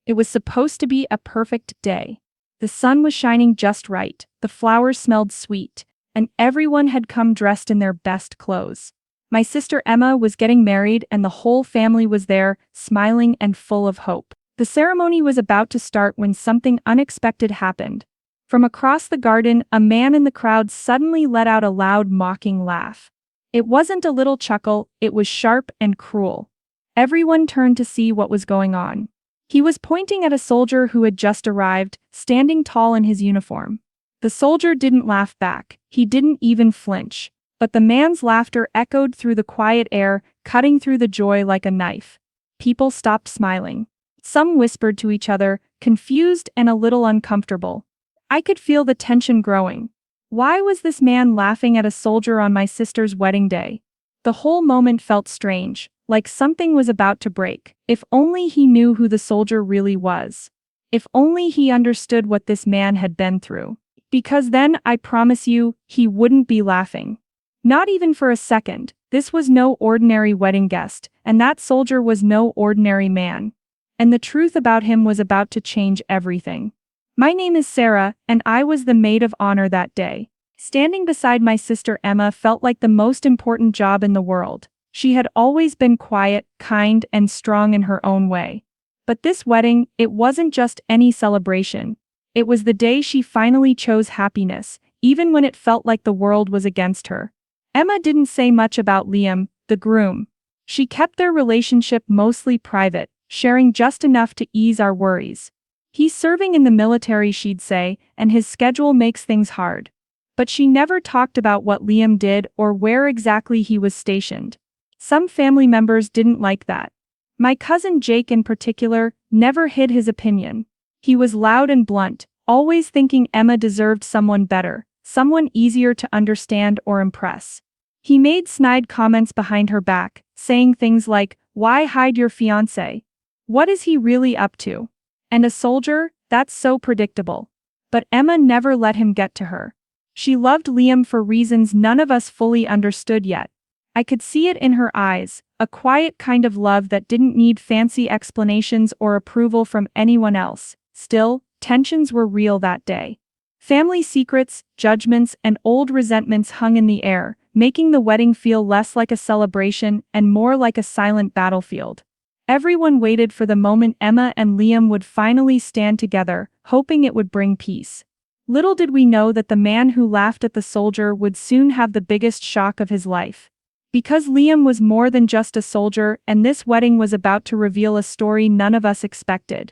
It was supposed to be a perfect day. The sun was shining just right, the flowers smelled sweet, and everyone had come dressed in their best clothes. My sister Emma was getting married and the whole family was there, smiling and full of hope. The ceremony was about to start when something unexpected happened. From across the garden, a man in the crowd suddenly let out a loud, mocking laugh. It wasn't a little chuckle, it was sharp and cruel. Everyone turned to see what was going on. He was pointing at a soldier who had just arrived, standing tall in his uniform. The soldier didn't laugh back, he didn't even flinch. But the man's laughter echoed through the quiet air, cutting through the joy like a knife. People stopped smiling. Some whispered to each other, confused and a little uncomfortable. I could feel the tension growing. Why was this man laughing at a soldier on my sister's wedding day? The whole moment felt strange, like something was about to break. If only he knew who the soldier really was. If only he understood what this man had been through. Because then, I promise you, he wouldn't be laughing. Not even for a second. This was no ordinary wedding guest, and that soldier was no ordinary man. And the truth about him was about to change everything. My name is Sarah, and I was the maid of honor that day. Standing beside my sister Emma felt like the most important job in the world. She had always been quiet, kind, and strong in her own way. But this wedding, it wasn't just any celebration. It was the day she finally chose happiness, even when it felt like the world was against her. Emma didn't say much about Liam, the groom. She kept their relationship mostly private, sharing just enough to ease our worries. He's serving in the military, she'd say, and his schedule makes things hard. But she never talked about what Liam did or where exactly he was stationed. Some family members didn't like that. My cousin Jake in particular never hid his opinion. He was loud and blunt, always thinking Emma deserved someone better, someone easier to understand or impress. He made snide comments behind her back, saying things like, "Why hide your fiancé? What is he really up to? And a soldier? That's so predictable." But Emma never let him get to her. She loved Liam for reasons none of us fully understood yet. I could see it in her eyes, a quiet kind of love that didn't need fancy explanations or approval from anyone else. Still, tensions were real that day. Family secrets, judgments, and old resentments hung in the air, making the wedding feel less like a celebration and more like a silent battlefield. Everyone waited for the moment Emma and Liam would finally stand together, hoping it would bring peace. Little did we know that the man who laughed at the soldier would soon have the biggest shock of his life. Because Liam was more than just a soldier, and this wedding was about to reveal a story none of us expected.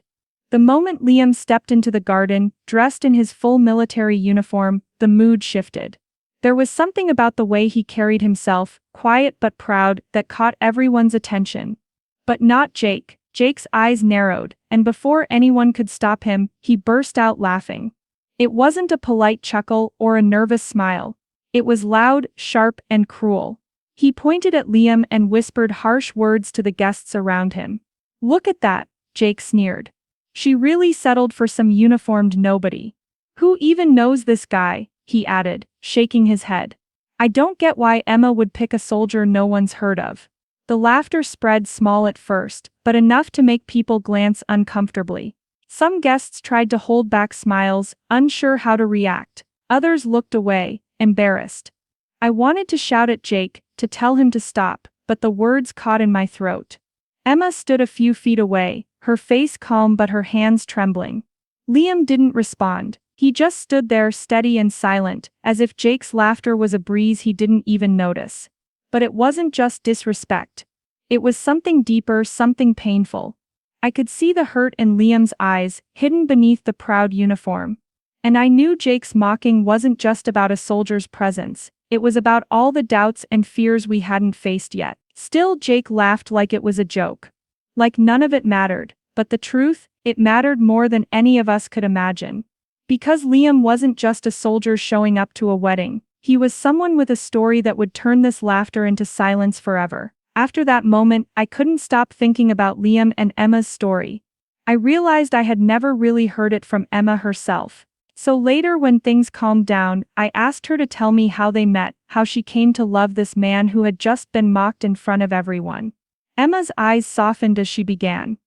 The moment Liam stepped into the garden, dressed in his full military uniform, the mood shifted. There was something about the way he carried himself, quiet but proud, that caught everyone's attention. But not Jake. Jake's eyes narrowed, and before anyone could stop him, he burst out laughing. It wasn't a polite chuckle or a nervous smile. It was loud, sharp, and cruel. He pointed at Liam and whispered harsh words to the guests around him. "Look at that," Jake sneered. "She really settled for some uniformed nobody. Who even knows this guy?" he added, shaking his head. "I don't get why Emma would pick a soldier no one's heard of." The laughter spread small at first, but enough to make people glance uncomfortably. Some guests tried to hold back smiles, unsure how to react. Others looked away, embarrassed. I wanted to shout at Jake, to tell him to stop, but the words caught in my throat. Emma stood a few feet away, her face calm but her hands trembling. Liam didn't respond. He just stood there steady and silent, as if Jake's laughter was a breeze he didn't even notice. But it wasn't just disrespect. It was something deeper, something painful. I could see the hurt in Liam's eyes, hidden beneath the proud uniform. And I knew Jake's mocking wasn't just about a soldier's presence, it was about all the doubts and fears we hadn't faced yet. Still, Jake laughed like it was a joke. Like none of it mattered, but the truth, it mattered more than any of us could imagine. Because Liam wasn't just a soldier showing up to a wedding, he was someone with a story that would turn this laughter into silence forever. After that moment, I couldn't stop thinking about Liam and Emma's story. I realized I had never really heard it from Emma herself. So later, when things calmed down, I asked her to tell me how they met, how she came to love this man who had just been mocked in front of everyone. Emma's eyes softened as she began.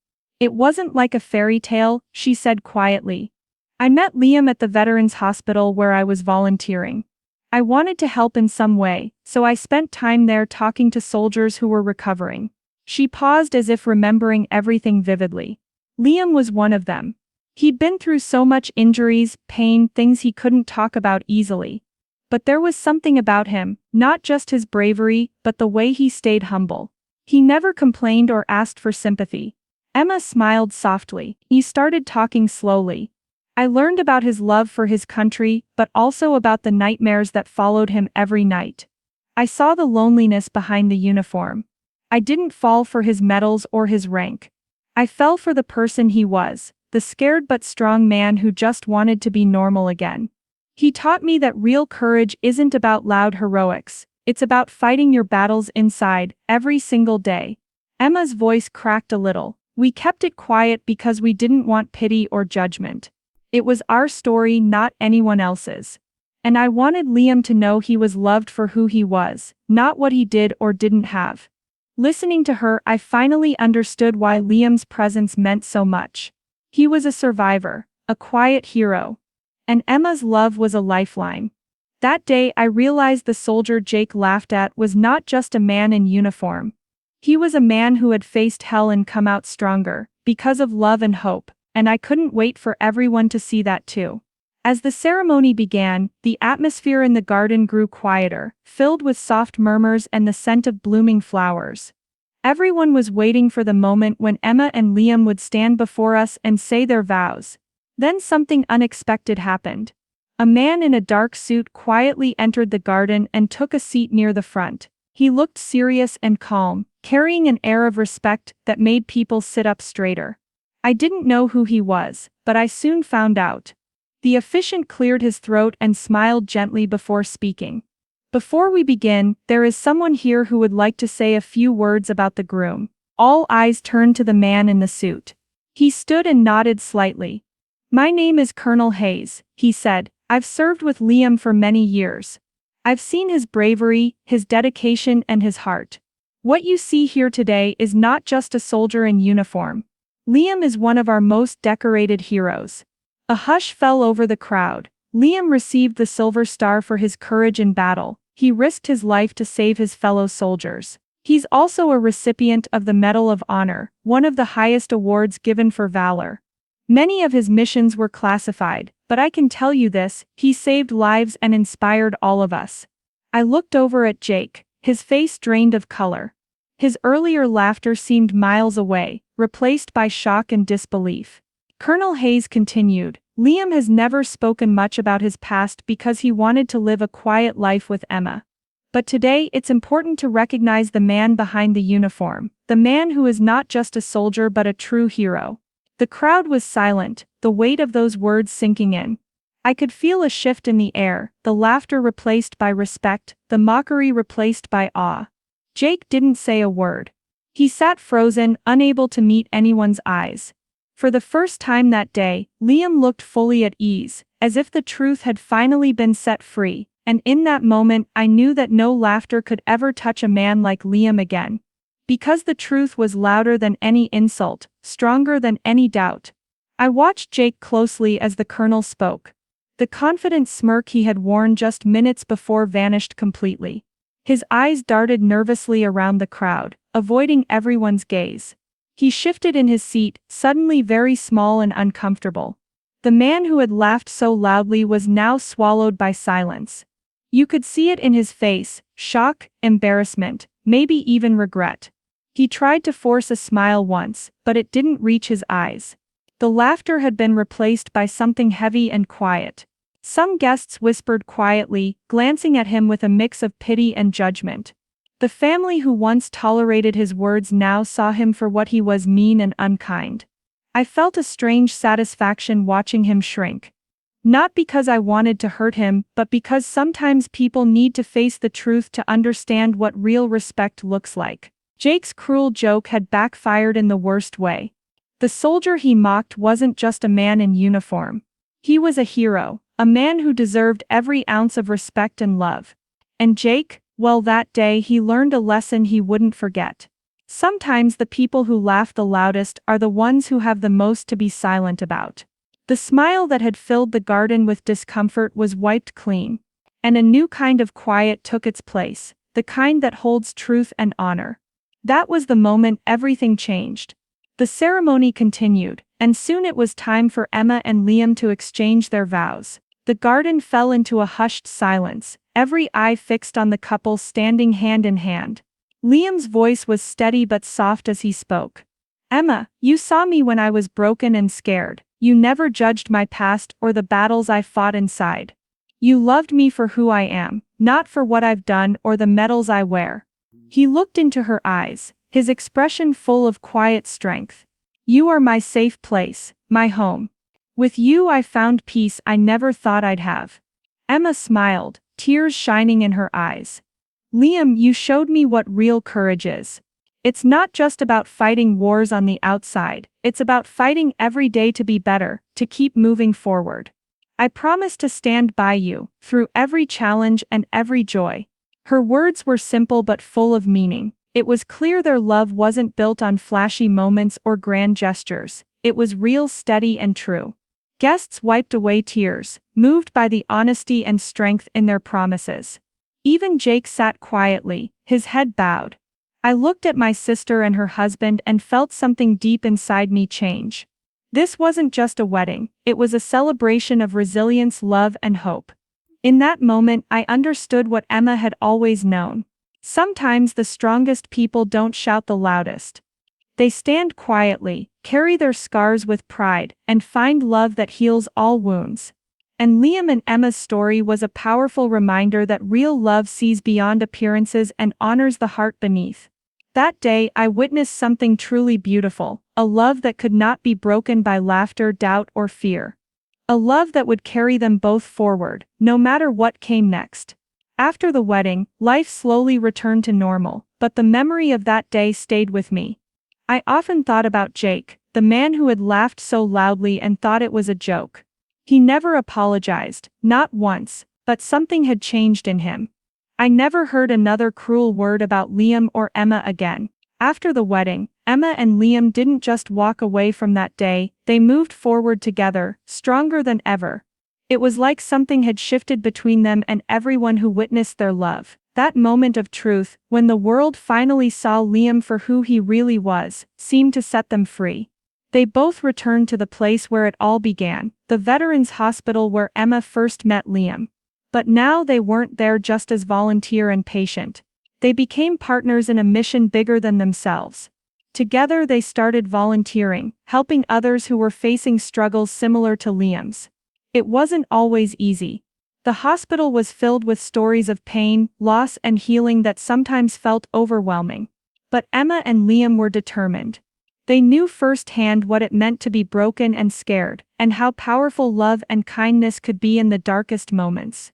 It wasn't like a fairy tale, she said quietly. I met Liam at the Veterans Hospital where I was volunteering. I wanted to help in some way, so I spent time there talking to soldiers who were recovering. She paused as if remembering everything vividly. Liam was one of them. He'd been through so much injuries, pain, things he couldn't talk about easily. But there was something about him, not just his bravery, but the way he stayed humble. He never complained or asked for sympathy. Emma smiled softly. He started talking slowly. I learned about his love for his country, but also about the nightmares that followed him every night. I saw the loneliness behind the uniform. I didn't fall for his medals or his rank. I fell for the person he was, the scared but strong man who just wanted to be normal again. He taught me that real courage isn't about loud heroics, it's about fighting your battles inside, every single day. Emma's voice cracked a little. We kept it quiet because we didn't want pity or judgment. It was our story, not anyone else's. And I wanted Liam to know he was loved for who he was, not what he did or didn't have. Listening to her, I finally understood why Liam's presence meant so much. He was a survivor, a quiet hero. And Emma's love was a lifeline. That day I realized the soldier Jake laughed at was not just a man in uniform. He was a man who had faced hell and come out stronger, because of love and hope, and I couldn't wait for everyone to see that too. As the ceremony began, the atmosphere in the garden grew quieter, filled with soft murmurs and the scent of blooming flowers. Everyone was waiting for the moment when Emma and Liam would stand before us and say their vows. Then something unexpected happened. A man in a dark suit quietly entered the garden and took a seat near the front. He looked serious and calm, carrying an air of respect that made people sit up straighter. I didn't know who he was, but I soon found out. The officiant cleared his throat and smiled gently before speaking. Before we begin, there is someone here who would like to say a few words about the groom. All eyes turned to the man in the suit. He stood and nodded slightly. My name is Colonel Hayes, he said. I've served with Liam for many years. I've seen his bravery, his dedication, and his heart. What you see here today is not just a soldier in uniform. Liam is one of our most decorated heroes. A hush fell over the crowd. Liam received the Silver Star for his courage in battle. He risked his life to save his fellow soldiers. He's also a recipient of the Medal of Honor, one of the highest awards given for valor. Many of his missions were classified, but I can tell you this, he saved lives and inspired all of us. I looked over at Jake, his face drained of color. His earlier laughter seemed miles away, replaced by shock and disbelief. Colonel Hayes continued, Liam has never spoken much about his past because he wanted to live a quiet life with Emma. But today it's important to recognize the man behind the uniform, the man who is not just a soldier but a true hero. The crowd was silent, the weight of those words sinking in. I could feel a shift in the air, the laughter replaced by respect, the mockery replaced by awe. Jake didn't say a word. He sat frozen, unable to meet anyone's eyes. For the first time that day, Liam looked fully at ease, as if the truth had finally been set free, and in that moment I knew that no laughter could ever touch a man like Liam again. Because the truth was louder than any insult, stronger than any doubt. I watched Jake closely as the colonel spoke. The confident smirk he had worn just minutes before vanished completely. His eyes darted nervously around the crowd, avoiding everyone's gaze. He shifted in his seat, suddenly very small and uncomfortable. The man who had laughed so loudly was now swallowed by silence. You could see it in his face, shock, embarrassment, maybe even regret. He tried to force a smile once, but it didn't reach his eyes. The laughter had been replaced by something heavy and quiet. Some guests whispered quietly, glancing at him with a mix of pity and judgment. The family who once tolerated his words now saw him for what he was, mean and unkind. I felt a strange satisfaction watching him shrink. Not because I wanted to hurt him, but because sometimes people need to face the truth to understand what real respect looks like. Jake's cruel joke had backfired in the worst way. The soldier he mocked wasn't just a man in uniform. He was a hero, a man who deserved every ounce of respect and love. And Jake, well, that day he learned a lesson he wouldn't forget. Sometimes the people who laugh the loudest are the ones who have the most to be silent about. The smile that had filled the garden with discomfort was wiped clean, and a new kind of quiet took its place, the kind that holds truth and honor. That was the moment everything changed. The ceremony continued, and soon it was time for Emma and Liam to exchange their vows. The garden fell into a hushed silence, every eye fixed on the couple standing hand in hand. Liam's voice was steady but soft as he spoke. "Emma, you saw me when I was broken and scared. You never judged my past or the battles I fought inside. You loved me for who I am, not for what I've done or the medals I wear." He looked into her eyes, his expression full of quiet strength. "You are my safe place, my home. With you I found peace I never thought I'd have." Emma smiled, tears shining in her eyes. "Liam, you showed me what real courage is. It's not just about fighting wars on the outside, it's about fighting every day to be better, to keep moving forward. I promise to stand by you, through every challenge and every joy." Her words were simple but full of meaning. It was clear their love wasn't built on flashy moments or grand gestures. It was real, steady, and true. Guests wiped away tears, moved by the honesty and strength in their promises. Even Jake sat quietly, his head bowed. I looked at my sister and her husband and felt something deep inside me change. This wasn't just a wedding, it was a celebration of resilience, love, and hope. In that moment, I understood what Emma had always known. Sometimes the strongest people don't shout the loudest. They stand quietly, carry their scars with pride, and find love that heals all wounds. And Liam and Emma's story was a powerful reminder that real love sees beyond appearances and honors the heart beneath. That day, I witnessed something truly beautiful, a love that could not be broken by laughter, doubt, or fear. A love that would carry them both forward, no matter what came next. After the wedding, life slowly returned to normal, but the memory of that day stayed with me. I often thought about Jake, the man who had laughed so loudly and thought it was a joke. He never apologized, not once, but something had changed in him. I never heard another cruel word about Liam or Emma again. After the wedding, Emma and Liam didn't just walk away from that day, they moved forward together, stronger than ever. It was like something had shifted between them and everyone who witnessed their love. That moment of truth, when the world finally saw Liam for who he really was, seemed to set them free. They both returned to the place where it all began, the Veterans Hospital where Emma first met Liam. But now they weren't there just as volunteer and patient. They became partners in a mission bigger than themselves. Together they started volunteering, helping others who were facing struggles similar to Liam's. It wasn't always easy. The hospital was filled with stories of pain, loss, and healing that sometimes felt overwhelming. But Emma and Liam were determined. They knew firsthand what it meant to be broken and scared, and how powerful love and kindness could be in the darkest moments.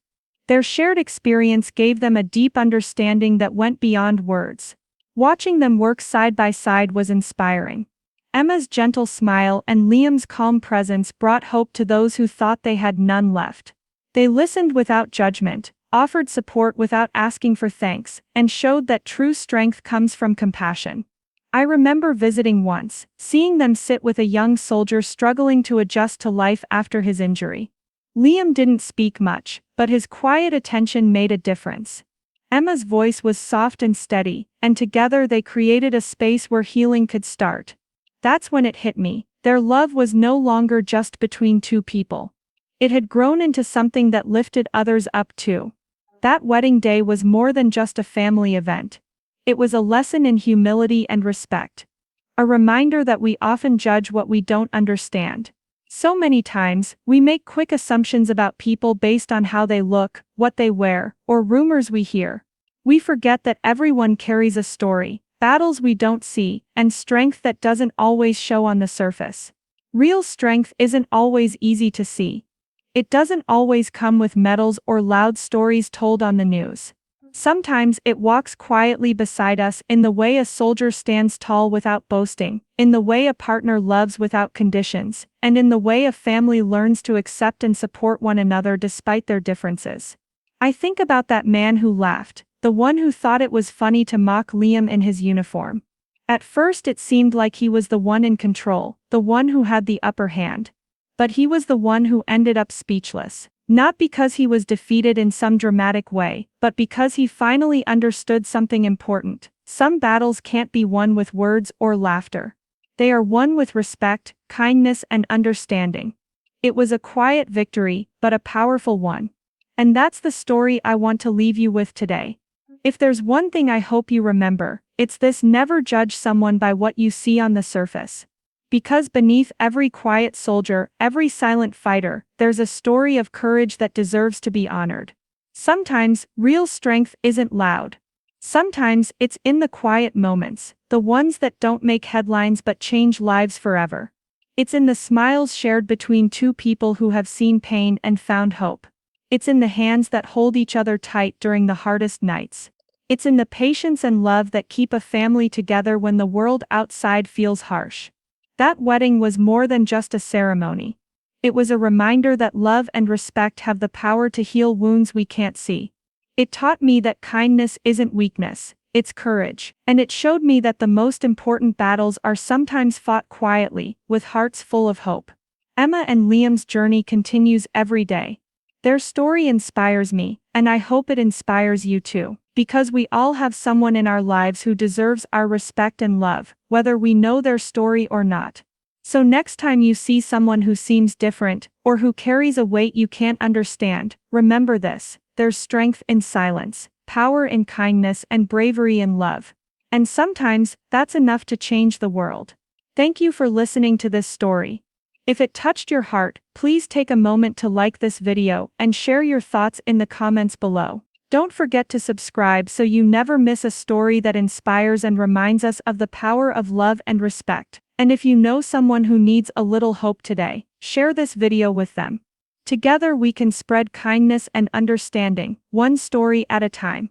Their shared experience gave them a deep understanding that went beyond words. Watching them work side by side was inspiring. Emma's gentle smile and Liam's calm presence brought hope to those who thought they had none left. They listened without judgment, offered support without asking for thanks, and showed that true strength comes from compassion. I remember visiting once, seeing them sit with a young soldier struggling to adjust to life after his injury. Liam didn't speak much, but his quiet attention made a difference. Emma's voice was soft and steady, and together they created a space where healing could start. That's when it hit me. Their love was no longer just between two people. It had grown into something that lifted others up too. That wedding day was more than just a family event. It was a lesson in humility and respect. A reminder that we often judge what we don't understand. So many times, we make quick assumptions about people based on how they look, what they wear, or rumors we hear. We forget that everyone carries a story, battles we don't see, and strength that doesn't always show on the surface. Real strength isn't always easy to see. It doesn't always come with medals or loud stories told on the news. Sometimes it walks quietly beside us in the way a soldier stands tall without boasting, in the way a partner loves without conditions, and in the way a family learns to accept and support one another despite their differences. I think about that man who laughed, the one who thought it was funny to mock Liam in his uniform. At first it seemed like he was the one in control, the one who had the upper hand. But he was the one who ended up speechless. Not because he was defeated in some dramatic way, but because he finally understood something important. Some battles can't be won with words or laughter. They are won with respect, kindness, and understanding. It was a quiet victory, but a powerful one. And that's the story I want to leave you with today. If there's one thing I hope you remember, it's this: never judge someone by what you see on the surface. Because beneath every quiet soldier, every silent fighter, there's a story of courage that deserves to be honored. Sometimes, real strength isn't loud. Sometimes, it's in the quiet moments, the ones that don't make headlines but change lives forever. It's in the smiles shared between two people who have seen pain and found hope. It's in the hands that hold each other tight during the hardest nights. It's in the patience and love that keep a family together when the world outside feels harsh. That wedding was more than just a ceremony. It was a reminder that love and respect have the power to heal wounds we can't see. It taught me that kindness isn't weakness, it's courage. And it showed me that the most important battles are sometimes fought quietly, with hearts full of hope. Emma and Liam's journey continues every day. Their story inspires me, and I hope it inspires you too. Because we all have someone in our lives who deserves our respect and love, whether we know their story or not. So next time you see someone who seems different, or who carries a weight you can't understand, remember this: there's strength in silence, power in kindness, and bravery in love. And sometimes, that's enough to change the world. Thank you for listening to this story. If it touched your heart, please take a moment to like this video and share your thoughts in the comments below. Don't forget to subscribe so you never miss a story that inspires and reminds us of the power of love and respect. And if you know someone who needs a little hope today, share this video with them. Together we can spread kindness and understanding, one story at a time.